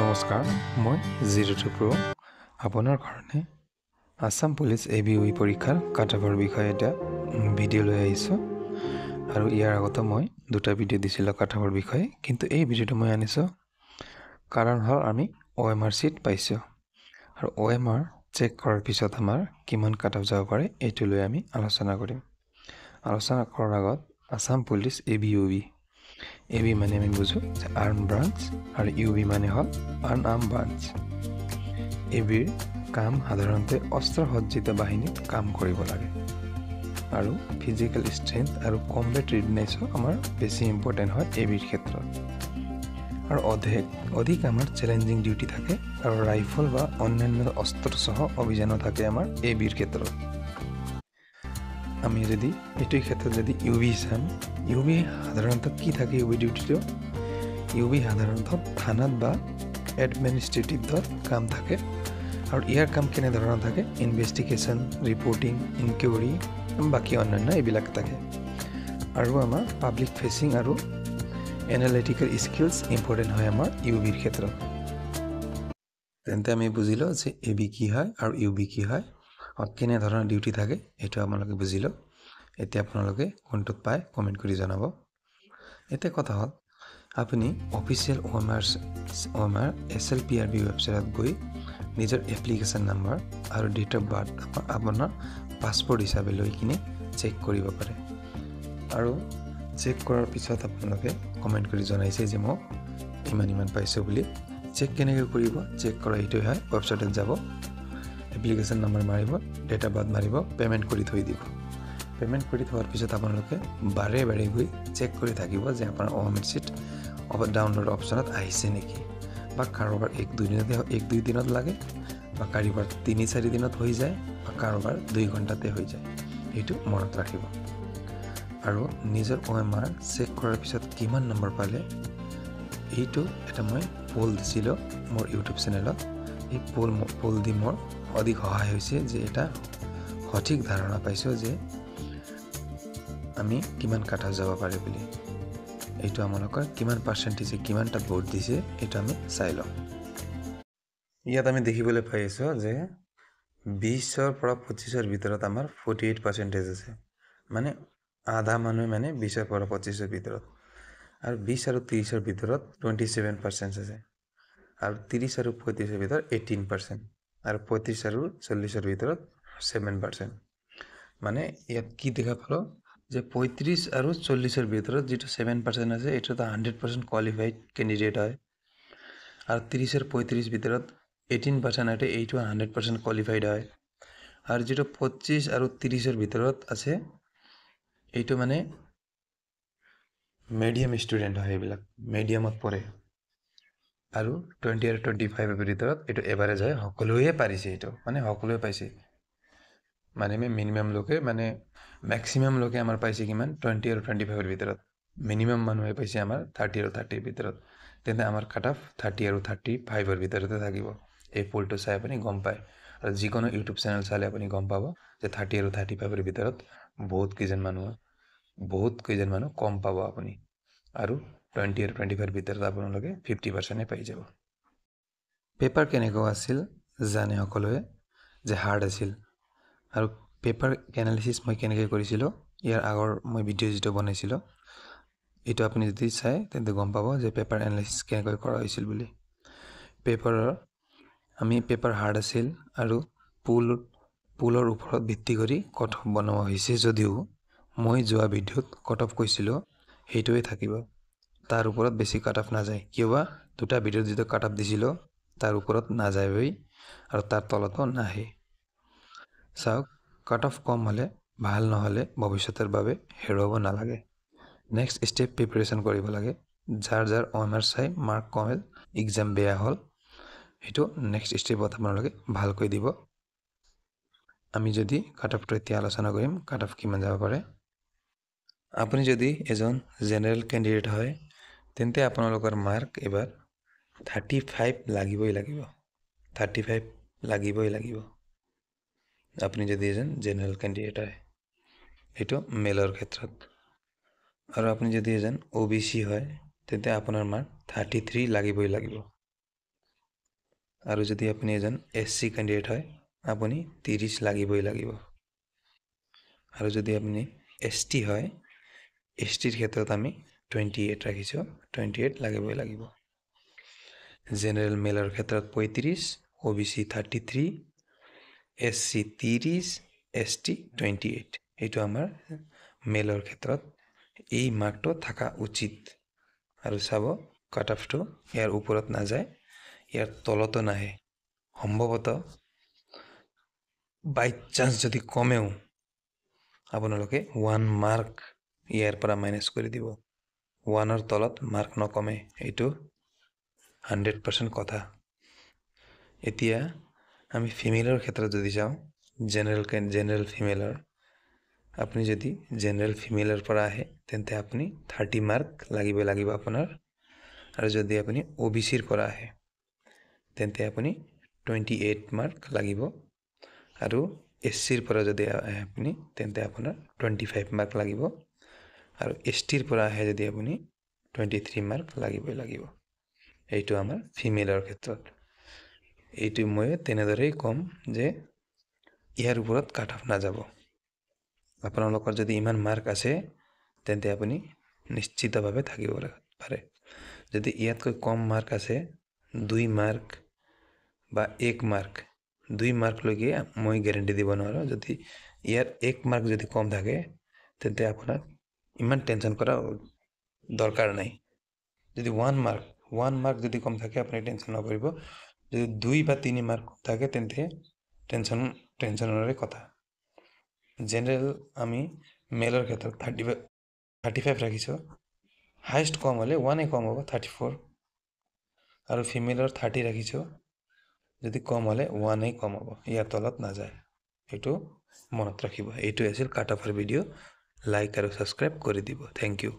নমস্কাৰ, মই জিৰ'টু প্ৰ' আপোনাৰ কাৰণে আছাম পুলিচ ABUE পৰীক্ষাৰ কাটঅফৰ বিষয়ে এটা ভিডিঅ' লৈ আহিছোঁ। আৰু ইয়াৰ আগতে মই দুটা ভিডিঅ' দিছিলোঁ কাটঅফৰ বিষয়ে, কিন্তু এই ভিডিঅ'টো মই আনিছোঁ কাৰণ হ'ল আমি OMR চিট পাইছোঁ। আৰু OMR চেক কৰাৰ পিছত আমাৰ কিমান কাটঅফ যাব পাৰে এইটো লৈ আমি আলোচনা কৰিম। আলোচনা কৰাৰ আগত আছাম পুলিচ ABUE AB মানে আমি বুজোঁ যে আৰ্ম ব্ৰাঞ্চ আৰু UB মানে হ'ল আনআৰ্ম ব্ৰাঞ্চ। ABৰ কাম সাধাৰণতে অস্ত্ৰসজ্জিত বাহিনীত কাম কৰিব লাগে আৰু ফিজিকেল ষ্ট্ৰেংথ আৰু কম্বেট ৰেডিনেছো আমাৰ বেছি ইম্পৰ্টেণ্ট হয় ABৰ ক্ষেত্ৰত। আৰু অধিক আমাৰ চেলেঞ্জিং ডিউটি থাকে আৰু ৰাইফল বা অন্যান্য অস্ত্ৰসহ অভিযানো থাকে আমাৰ ABৰ ক্ষেত্ৰত। আমি যদি এইটোৰ ক্ষেত্ৰত যদি UB চাম, UB সাধাৰণতে কি থাকে UB ডিউটিটো? UB সাধাৰণতে থানাত বা এডমিনিষ্ট্ৰেটিভত কাম থাকে আৰু ইয়াৰ কাম কেনেধৰণৰ থাকে? ইনভেষ্টিগেশ্যন, ৰিপৰ্টিং, ইনকুৱাৰী, বাকী অন্যান্য এইবিলাক থাকে। আৰু আমাৰ পাব্লিক ফেচিং আৰু এনালিটিকেল স্কিলছ ইম্পৰ্টেণ্ট হয় আমাৰ UBৰ ক্ষেত্ৰত। তেন্তে আমি বুজিলোঁ যে AB কি হয় আৰু UB কি হয় আৰু কেনেধৰণৰ ডিউটি থাকে, এইটো আপোনালোকে বুজিলোঁ। এতিয়া আপোনালোকে কোনটোত পায় কমেণ্ট কৰি জনাব। এতিয়া কথা হ'ল আপুনি অফিচিয়েল OMR SLPRB ৱেবছাইটত গৈ নিজৰ এপ্লিকেশ্যন নাম্বাৰ আৰু ডেট অফ বাৰ্থ আপোনাৰ পাছপৰ্ট হিচাপে লৈ কিনে চেক কৰিব পাৰে। আৰু চেক কৰাৰ পিছত আপোনালোকে কমেণ্ট কৰি জনাইছে যে মোক ইমান পাইছোঁ বুলি। চেক কেনেকৈ কৰিব? চেক কৰা এইটোৱে হয়, ৱেবছাইটত যাব, এপ্লিকেশ্যন নাম্বাৰ মাৰিব, ডেট অফ বাৰ্থ মাৰিব, পে'মেণ্ট কৰি থৈ দিব। পে'মেণ্ট কৰি থোৱাৰ পিছত আপোনালোকে বাৰে গৈ চেক কৰি থাকিব যে আপোনাৰ OMR চিট ডাউনলোড অপশ্যনত আহিছে নেকি, বা কাৰোবাৰ 1-2 দিনত লাগে, বা কাৰোবাৰ 3-4 দিনত হৈ যায়, বা কাৰোবাৰ 2 ঘণ্টাতে হৈ যায়। এইটো মনত ৰাখিব। আৰু নিজৰ OMR চেক কৰাৰ পিছত কিমান নম্বৰ পালে, এইটো এটা মই পোল দিছিলোঁ মোৰ ইউটিউব চেনেলত। এই পোল দি মোৰ অধিক সহায় হৈছে যে এটা সঠিক ধাৰণা পাইছোঁ যে আমি কিমান কাটঅফ যাব পাৰে বুলি। এইটো আপোনালোকৰ কিমান পাৰ্চেণ্টেজে কিমানটা ভোট দিছে এইটো আমি চাই লওঁ। ইয়াত আমি দেখিবলৈ পাই আছোঁ যে 20ৰ পৰা 25ৰ ভিতৰত আমাৰ 48% আছে, মানে আধা মানুহ মানে 20ৰ পৰা 25ৰ ভিতৰত। আৰু 20 আৰু 30ৰ ভিতৰত 27% আছে, আৰু 30 আৰু 35ৰ ভিতৰত 18%, আৰু 35 আৰু 40ৰ ভিতৰত 7%। মানে ইয়াত কি দেখা পালোঁ যে 35 আৰু 40ৰ ভিতৰত যিটো 7% আছে এইটোতো 100% কোৱালিফাইড কেণ্ডিডেট হয়। আৰু 30 আৰু 35 ভিতৰত 18% আছে, এইটো 100% কোৱালিফাইড হয়। আৰু যিটো 25 আৰু 30ৰ ভিতৰত আছে এইটো মানে মিডিয়াম ষ্টুডেণ্ট হয়, এইবিলাক মিডিয়ামত পঢ়ে। আৰু 20 আৰু 25ৰ ভিতৰত এইটো এভাৰেজ হয়, সকলোৱে পাৰিছে, এইটো মানে সকলোৱে পাইছে। মানে মিনিমাম লোকে মানে মেক্সিমাম লোকে আমাৰ পাইছে কিমান 20 আৰু 25ৰ ভিতৰত, মিনিমাম মানুহে পাইছে আমাৰ 30 আৰু 30ৰ ভিতৰত। তেন্তে আমাৰ কাটঅফ 30 আৰু 35ৰ ভিতৰতে থাকিব। এই পোলটো চাই আপুনি গম পায়, আৰু যিকোনো ইউটিউব চেনেল চালে আপুনি গম পাব যে 30 আৰু 35ৰ ভিতৰত বহুত কেইজন মানুহ কম পাব আপুনি। আৰু 20 আৰু 25ৰ ভিতৰত আপোনালোকে 50%হে পাই যাব। পেপাৰ কেনেকুৱা আছিল জানে সকলোৱে যে হাৰ্ড আছিল। আৰু পেপাৰ এনালিচিছ মই কেনেকৈ কৰিছিলোঁ, ইয়াৰ আগৰ মই ভিডিঅ' যিটো বনাইছিলোঁ এইটো আপুনি যদি চাই তেন্তে গম পাব যে পেপাৰ এনালিচিছ কেনেকৈ কৰা হৈছিল বুলি। পেপাৰ হাৰ্ড আছিল আৰু পুলৰ ওপৰত ভিত্তি কৰি কাটঅফ বনোৱা হৈছে, যদিও মই যোৱা ভিডিঅ'ত কাটঅফ কৈছিলোঁ সেইটোৱে থাকিব, তাৰ ওপৰত বেছি কাটঅফ নাযায়। কিয়বা দুটা ভিডিঅ'ত যিটো কাটঅফ দিছিলোঁ তাৰ ওপৰত নাযায়ই আৰু তাৰ তলতো নাহে। চাওক, কাটঅফ কম হ'লে ভাল, নহ'লে ভৱিষ্যতৰ বাবে হেৰুৱাব নালাগে। নেক্সট ষ্টেপ প্ৰিপেৰেশ্যন কৰিব লাগে। যাৰ OMR চাই মাৰ্ক কমেল, এক্সাম বেয়া হ'ল, সেইটো নেক্সট ষ্টেপত আপোনালোকে ভালকৈ দিব। আমি যদি কাটঅফটো এতিয়া আলোচনা কৰিম, কাটঅফ কিমান যাব পাৰে। আপুনি যদি এজন জেনেৰেল কেণ্ডিডেট হয় তেন্তে আপোনালোকৰ মাৰ্ক এবাৰ 35 লাগিবই লাগিব। আপুনি যদি এজন জেনেৰেল কেণ্ডিডেট হয়, সেইটো মেলৰ ক্ষেত্ৰত। আৰু আপুনি যদি এজন OBC হয় তেন্তে আপোনাৰ মাৰ্ক 33 লাগিবই লাগিব। আৰু যদি আপুনি এজন SC কেণ্ডিডেট হয় আপুনি 30 লাগিবই লাগিব আৰু যদি আপুনি ST হয় STৰ ক্ষেত্ৰত আমি 28 ৰাখিছোঁ 28 লাগিবই লাগিব জেনেৰেল মেলৰ ক্ষেত্ৰত 35 OBC 33 SC 30 ST 28 এইটো আমাৰ মেলৰ ক্ষেত্ৰত এই মাৰ্কটো থকা উচিত আৰু চাব কাট অফটো ইয়াৰ ওপৰত নাযায় ইয়াৰ তলতো নাহে সম্ভৱতঃ বাই চান্স যদি কমেও আপোনালোকে 1 মাৰ্ক ইয়াৰ পৰা মাইনাছ কৰি দিব 1ৰ তলত মাৰ্ক নকমে এইটো 100% কথা এতিয়া আমি ফিমেলৰ ক্ষেত্ৰত যদি যাওঁ জেনেৰেল ফিমেলৰ আপুনি যদি জেনেৰেল ফিমেলৰ পৰা আহে তেন্তে আপুনি 30 মাৰ্ক লাগিব আপোনাৰ আৰু যদি আপুনি OBCৰ পৰা আহে তেন্তে আপুনি 28 মাৰ্ক লাগিব আৰু SCৰ পৰা যদি আহে আপুনি তেন্তে আপোনাৰ 25 মাৰ্ক লাগিব আৰু STৰ পৰা আহে যদি আপুনি 23 মাৰ্ক লাগিব এইটো আমাৰ ফিমেলৰ ক্ষেত্ৰত এইটো মই তেনেদৰেই ক'ম যে ইয়াৰ ওপৰত কাট অফ নাযাব আপোনালোকৰ যদি ইমান মাৰ্ক আছে তেন্তে আপুনি নিশ্চিতভাৱে থাকিব পাৰে যদি ইয়াতকৈ কম মাৰ্ক আছে 2 মাৰ্ক বা 1 মাৰ্ক 2 মাৰ্ক লৈকে মই গ্যাৰান্টি দিব নোৱাৰো যদি ইয়াৰ 1 মাৰ্ক যদি কম থাকে তেন্তে আপোনাৰ ইমান টেনচন কৰা দৰকাৰ নাই যদি 1 মাৰ্ক যদি কম থাকে আপুনি টেনচন নকৰিব যদি 2 বা 3 মাৰ্ক থাকে তেন্তে টেনচনৰে কথা জেনেৰেল আমি মেলৰ ক্ষেত্ৰত 35 ৰাখিছোঁ হাইষ্ট কম হ'লে 1 কম হ'ব 34 আৰু ফিমেলৰ 30 ৰাখিছোঁ যদি কম হ'লে 1 কম হ'ব ইয়াৰ তলত নাযায় এইটো মনত ৰাখিব এইটো আছিল কাট অফৰ ভিডিঅ' লাইক আৰু সাবস্ক্ৰাইব কৰি দিব থ্যাংক ইউ